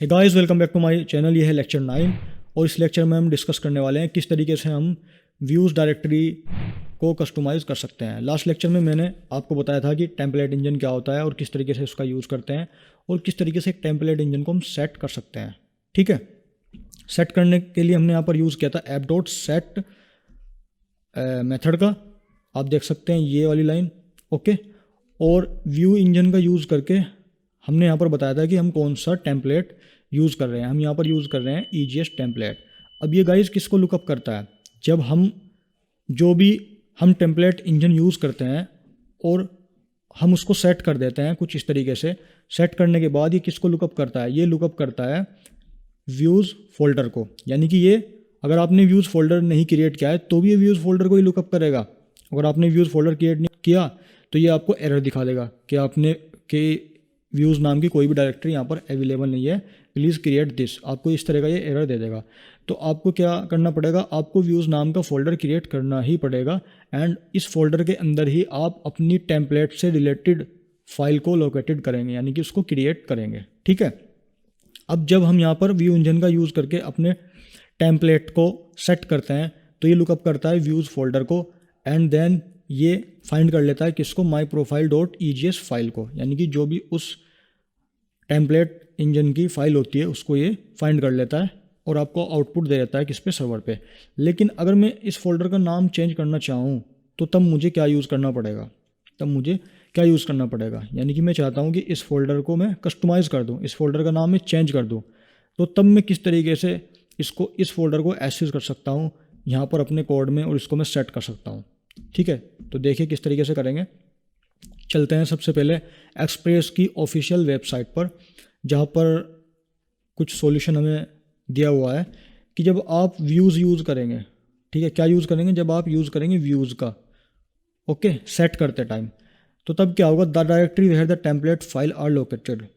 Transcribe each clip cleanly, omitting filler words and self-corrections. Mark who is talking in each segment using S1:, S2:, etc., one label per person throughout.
S1: Hey guys, welcome back to my channel. ये है lecture 9 और इस लेक्चर में हम डिस्कस करने वाले हैं किस तरीके से हम व्यूज़ डायरेक्टरी को कस्टमाइज़ कर सकते हैं। लास्ट लेक्चर में मैंने आपको बताया था कि टेम्पलेट इंजन क्या होता है और किस तरीके से उसका यूज़ करते हैं और किस तरीके से एक टेम्पलेट इंजन को हम सेट कर सकते हैं। ठीक है, सेट करने के लिए हमने यहाँ पर यूज़ किया था ऐप डॉट सेट मेथड का। आप देख सकते हैं ये वाली लाइन। ओके, और व्यू इंजन का यूज़ करके हमने यहाँ पर बताया था कि हम कौन सा टेम्पलेट यूज़ कर रहे हैं। हम यहाँ पर यूज़ कर रहे हैं EGS टेम्पलेट। अब ये गाइस किसको लुकअप करता है? जब हम जो भी हम टेम्पलेट इंजन यूज़ करते हैं और हम उसको सेट कर देते हैं कुछ इस तरीके से। सेट करने के बाद ये किसको लुकअप करता है? ये लुकअप करता है व्यूज़ फोल्डर को। यानी कि ये अगर आपने व्यूज़ फोल्डर नहीं क्रिएट किया है तो भी ये व्यूज़ फोल्डर को ही लुकअप करेगा। अगर आपने व्यूज़ फोल्डर क्रिएट नहीं किया तो ये आपको एरर दिखा देगा कि आपने कि व्यूज़ नाम की कोई भी डायरेक्टरी यहाँ पर अवेलेबल नहीं है, प्लीज़ क्रिएट दिस। आपको इस तरह का ये एरर दे देगा। तो आपको क्या करना पड़ेगा? आपको व्यूज़ नाम का फोल्डर क्रिएट करना ही पड़ेगा एंड इस फोल्डर के अंदर ही आप अपनी टेम्पलेट से रिलेटेड फाइल को लोकेटेड करेंगे, यानी कि उसको क्रिएट करेंगे। ठीक है, अब जब हम यहाँ पर व्यू इंजन का यूज़ करके अपने टेम्पलेट को सेट करते हैं तो ये लुकअप करता है व्यूज़ फोल्डर को एंड देन ये फाइंड कर लेता है किसको? My profile dot EGS file को। यानी कि जो भी उस टेम्पलेट इंजन की फ़ाइल होती है उसको ये फाइंड कर लेता है और आपको आउटपुट दे देता है किस पे? सर्वर पे। लेकिन अगर मैं इस फोल्डर का नाम चेंज करना चाहूँ तो तब मुझे क्या यूज़ करना पड़ेगा? यानी कि मैं चाहता हूँ कि इस फोल्डर को मैं कस्टमाइज़ कर दूँ, इस फोल्डर का नाम मैं चेंज कर दूँ। तो तब मैं किस तरीके से इस फोल्डर को एक्सेस कर सकता हूँ यहाँ पर अपने कोड में और इसको मैं सेट कर सकता हूँ। ठीक है, तो देखिए किस तरीके से करेंगे। चलते हैं सबसे पहले एक्सप्रेस की ऑफिशियल वेबसाइट पर, जहाँ पर कुछ सॉल्यूशन हमें दिया हुआ है कि जब आप व्यूज़ यूज़ करेंगे, ठीक है, क्या यूज़ करेंगे? जब आप यूज़ करेंगे व्यूज़ का, ओके, सेट करते टाइम, तो तब क्या होगा? The directory where the template file are located.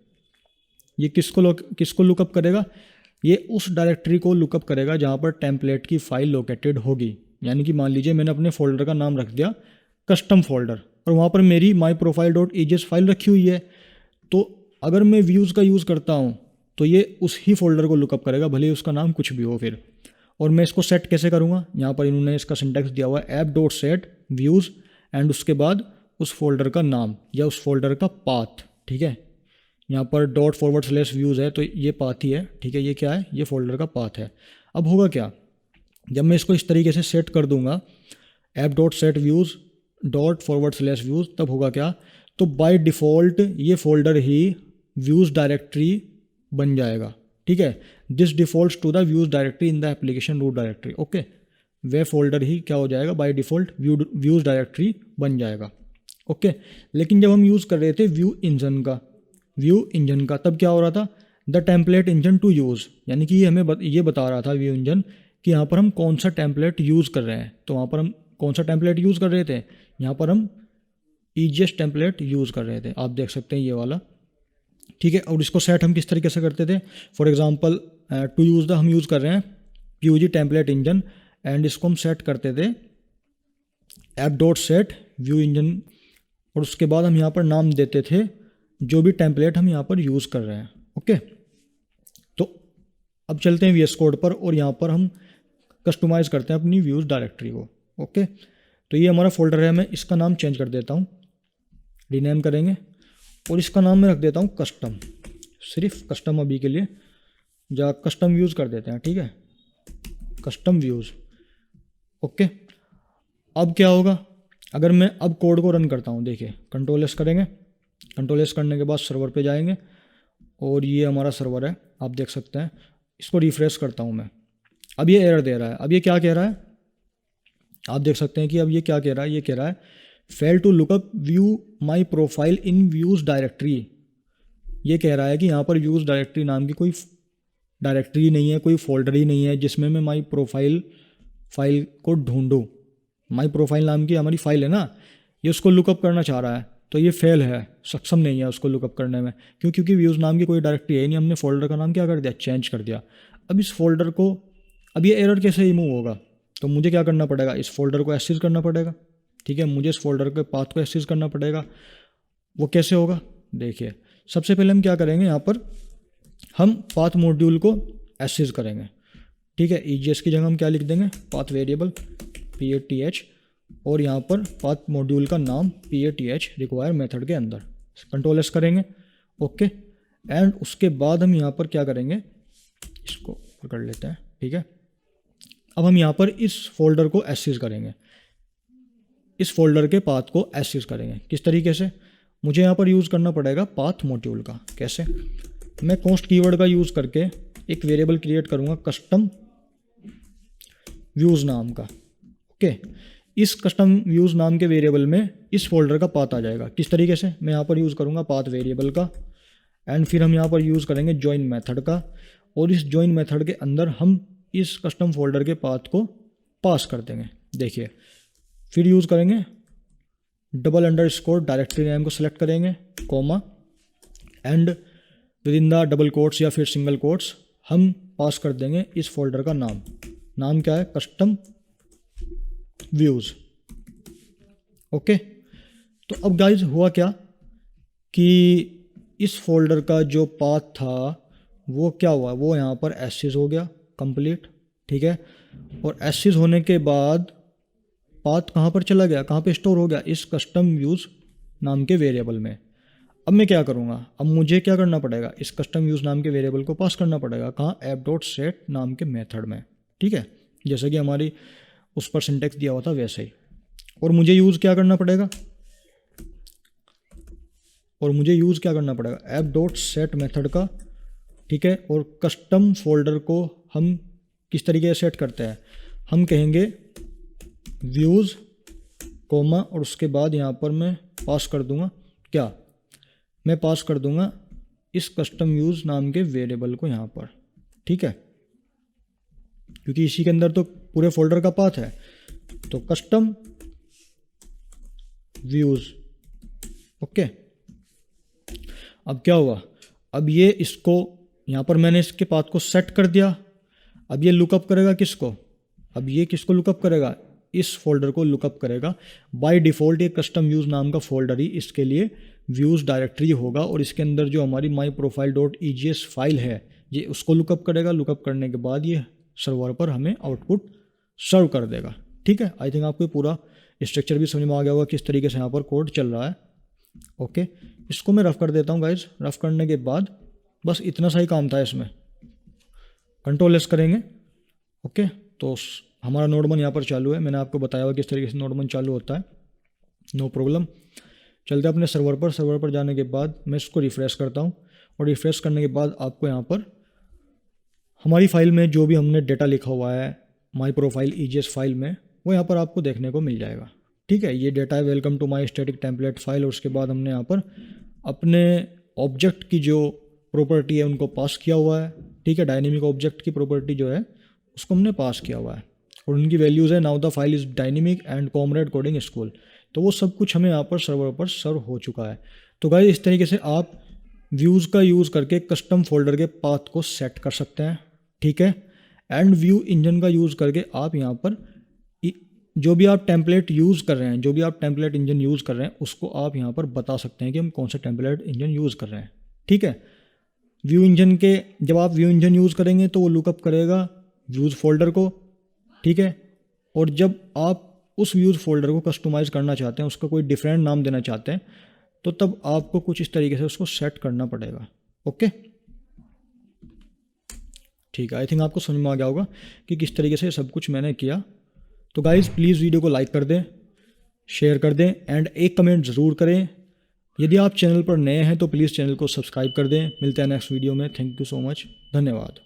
S1: ये किसको लुकअप करेगा? ये उस डायरेक्टरी को लुकअप करेगा जहाँ पर टेम्पलेट की फ़ाइल लोकेटेड होगी। यानी कि मान लीजिए मैंने अपने फोल्डर का नाम रख दिया कस्टम फोल्डर और वहाँ पर मेरी my profile dot EGS file रखी हुई है। तो अगर मैं व्यूज़ का यूज़ करता हूँ तो ये उस ही फोल्डर को लुकअप करेगा, भले ही उसका नाम कुछ भी हो फिर। और मैं इसको सेट कैसे करूँगा? यहाँ पर इन्होंने इसका सिंटैक्स दिया हुआ है app dot set views and उसके बाद उस फोल्डर का नाम या उस फोल्डर का पाथ। ठीक है, यहाँ पर $/व्यूज़ है तो ये पाथ ही है। ठीक है, ये क्या है? ये फोल्डर का पाथ है। अब होगा क्या? जब मैं इसको इस तरीके से सेट कर दूंगा app dot set views $/views, तब होगा क्या? तो बाय डिफ़ॉल्ट ये फोल्डर ही व्यूज़ डायरेक्टरी बन जाएगा। ठीक है, this defaults to the views directory in the application root directory. Okay, वह फोल्डर ही क्या हो जाएगा? बाय डिफ़ॉल्ट व्यूज़ डायरेक्टरी बन जाएगा। ओके, लेकिन जब हम यूज़ कर रहे थे व्यू इंजन का तब क्या हो रहा था? The template engine to use, यानी कि ये हमें ये बता रहा था व्यू इंजन कि यहाँ पर हम कौन सा टेम्पलेट यूज़ कर रहे हैं। तो वहाँ पर हम कौन सा टेम्पलेट यूज़ कर रहे थे? यहाँ पर हम EGS टेम्पलेट यूज़ कर रहे थे। आप देख सकते हैं ये वाला। ठीक है, और इसको सेट हम किस तरीके से करते थे? For example to use the हम यूज़ कर रहे हैं PUG टेम्पलेट इंजन एंड इसको हम सेट करते थे app dot set view engine और उसके बाद हम यहाँ पर नाम देते थे जो भी टेम्पलेट हम यहाँ पर यूज़ कर रहे हैं। ओके, तो अब चलते हैं VS कोड पर और यहाँ पर हम कस्टमाइज़ करते हैं अपनी व्यूज़ डायरेक्टरी को। ओके, तो ये हमारा फोल्डर है, मैं इसका नाम चेंज कर देता हूँ, रीनेम करेंगे और इसका नाम मैं रख देता हूँ कस्टम, सिर्फ कस्टम अभी के लिए, या कस्टम व्यूज़ कर देते हैं। ठीक है, कस्टम व्यूज़। ओके, अब क्या होगा? अगर मैं अब कोड को रन करता हूँ, देखिए Ctrl+S करेंगे, Ctrl+S करने के बाद सर्वर पे जाएंगे और ये हमारा सर्वर है, आप देख सकते हैं। इसको रिफ्रेश करता हूँ मैं, अब ये एरर दे रहा है। अब ये क्या कह रहा है? आप देख सकते हैं कि अब ये क्या कह रहा है? ये कह रहा है fail to lookup view my profile in views directory. ये कह रहा है कि यहाँ पर व्यूज़ डायरेक्टरी नाम की कोई डायरेक्टरी नहीं है, कोई फोल्डर ही नहीं है जिसमें मैं माई प्रोफाइल फाइल को ढूंढूँ। माई प्रोफाइल नाम की हमारी फाइल है ना, ये उसको लुकअप करना चाह रहा है, तो ये फेल है, सक्षम नहीं है उसको लुकअप करने में। क्योंकि व्यूज़ नाम की कोई डायरेक्टरी है नहीं, हमने फोल्डर का नाम क्या कर दिया? चेंज कर दिया। अब इस फोल्डर को, अब ये एरर कैसे रिमूव होगा? तो मुझे क्या करना पड़ेगा? इस फोल्डर को एक्सेस करना पड़ेगा। ठीक है, मुझे इस फोल्डर के पाथ को एक्सेस करना पड़ेगा। वो कैसे होगा? देखिए, सबसे पहले हम क्या करेंगे, यहाँ पर हम पाथ मॉड्यूल को एसेस करेंगे। ठीक है, EGS की जगह हम क्या लिख देंगे, पाथ वेरिएबल PATH, और यहाँ पर पाथ मॉड्यूल का नाम PATH रिक्वायर मेथड के अंदर कंट्रोल S करेंगे। ओके, एंड उसके बाद हम यहाँ पर क्या करेंगे, इसको कर लेते हैं। ठीक है, अब हम यहाँ पर इस फोल्डर को एसेस करेंगे, इस फोल्डर के पाथ को एसेस करेंगे। किस तरीके से, मुझे यहाँ पर यूज़ करना पड़ेगा पाथ मॉड्यूल का। कैसे, मैं कॉन्स्ट कीवर्ड का यूज़ करके एक वेरिएबल क्रिएट करूँगा कस्टम व्यूज़ नाम का। ओके, इस कस्टम व्यूज़ नाम के वेरिएबल में इस फोल्डर का पाथ आ जाएगा। किस तरीके से, मैं यहाँ पर यूज़ करूँगा पाथ वेरिएबल का, एंड फिर हम यहाँ पर यूज़ करेंगे जॉइन मेथड का, और इस जॉइन मेथड के अंदर हम इस कस्टम फोल्डर के पाथ को पास कर देंगे। देखिए, फिर यूज़ करेंगे डबल अंडरस्कोर डायरेक्टरी नेम को सिलेक्ट करेंगे, comma, and with in the double quotes या फिर सिंगल कोट्स हम पास कर देंगे इस फोल्डर का नाम। नाम क्या है, कस्टम व्यूज़। ओके, तो अब गाइज हुआ क्या कि इस फोल्डर का जो पाथ था वो क्या हुआ, वो यहाँ पर एसेस हो गया कंप्लीट। ठीक है, और एसेस होने के बाद पाथ कहाँ पर चला गया, कहाँ पे स्टोर हो गया, इस कस्टम व्यूज़ नाम के वेरिएबल में। अब मैं क्या करूँगा, अब मुझे क्या करना पड़ेगा, इस कस्टम व्यूज़ नाम के वेरिएबल को पास करना पड़ेगा। कहाँ, app.set नाम के मेथड में। ठीक है, जैसे कि हमारी उस पर सिंटेक्स दिया हुआ था वैसे ही। और मुझे यूज़ क्या करना पड़ेगा, app.set मेथड का। ठीक है, और कस्टम फोल्डर को हम किस तरीके से सेट करते हैं, हम कहेंगे व्यूज़ कोमा, और उसके बाद यहाँ पर मैं पास कर दूंगा क्या, मैं पास कर दूंगा इस कस्टम व्यूज़ नाम के वेरिएबल को यहाँ पर। ठीक है, क्योंकि इसी के अंदर तो पूरे फोल्डर का पाथ है, तो कस्टम व्यूज़। ओके, अब क्या हुआ, अब ये इसको यहाँ पर मैंने इसके पाथ को सेट कर दिया। अब ये लुकअप करेगा किसको, अब ये किसको लुकअप करेगा, इस फोल्डर को लुकअप करेगा। बाय डिफ़ॉल्ट ये कस्टम व्यूज़ नाम का फोल्डर ही इसके लिए व्यूज़ डायरेक्टरी होगा, और इसके अंदर जो हमारी माई प्रोफाइल .egs फाइल है ये उसको लुकअप करेगा। लुकअप करने के बाद ये सर्वर पर हमें आउटपुट सर्व कर देगा। ठीक है, आई थिंक आपको पूरा स्ट्रक्चर भी समझ में आ गया होगा किस तरीके से यहाँ पर कोड चल रहा है। ओके, इसको मैं रफ़ कर देता हूँ गाइज। रफ़ करने के बाद बस इतना सा ही काम था इसमें, कंट्रोल एस करेंगे। ओके, तो हमारा नोड 1 यहाँ पर चालू है, मैंने आपको बताया हुआ किस तरीके से नोड 1 चालू होता है। नो प्रॉब्लम, चलते हैं अपने सर्वर पर। सर्वर पर जाने के बाद मैं इसको रिफ़्रेश करता हूँ, और रिफ़्रेश करने के बाद आपको यहाँ पर हमारी फाइल में जो भी हमने डेटा लिखा हुआ है माई प्रोफाइल EGS फाइल में, वो यहाँ पर आपको देखने को मिल जाएगा। ठीक है, ये डेटा है welcome to my static template file, और उसके बाद हमने यहाँ पर अपने ऑब्जेक्ट की जो प्रॉपर्टी है उनको पास किया हुआ है। ठीक है, डायनेमिक ऑब्जेक्ट की प्रॉपर्टी जो है उसको हमने पास किया हुआ है, और उनकी वैल्यूज़ है now the file is dynamic and comrade coding school. तो वो सब कुछ हमें यहाँ पर सर्वर पर सर्व हो चुका है। तो गाइस, इस तरीके से आप व्यूज़ का यूज़ करके कस्टम फोल्डर के पाथ को सेट कर सकते हैं। ठीक है, एंड व्यू इंजन का यूज़ करके आप यहाँ पर जो भी आप टेम्पलेट यूज़ कर रहे हैं, जो भी आप टेम्पलेट इंजन यूज़ कर रहे हैं, उसको आप यहाँ पर बता सकते हैं कि हम कौन सा टेम्पलेट इंजन यूज़ कर रहे हैं। ठीक है, व्यू इंजन के जब आप व्यू इंजन यूज़ करेंगे तो वो लुकअप करेगा व्यूज़ फोल्डर को। ठीक है, और जब आप उस व्यूज़ फोल्डर को कस्टमाइज़ करना चाहते हैं, उसका कोई डिफरेंट नाम देना चाहते हैं, तो तब आपको कुछ इस तरीके से उसको सेट करना पड़ेगा। ओके, ठीक है, आई थिंक आपको समझ में आ गया होगा कि किस तरीके से सब कुछ मैंने किया। तो गाइज़, प्लीज़ वीडियो को लाइक कर दें, शेयर कर दें, एंड एक कमेंट ज़रूर करें। यदि आप चैनल पर नए हैं तो प्लीज़ चैनल को सब्सक्राइब कर दें। मिलते हैं नेक्स्ट वीडियो में। थैंक यू सो मच, धन्यवाद।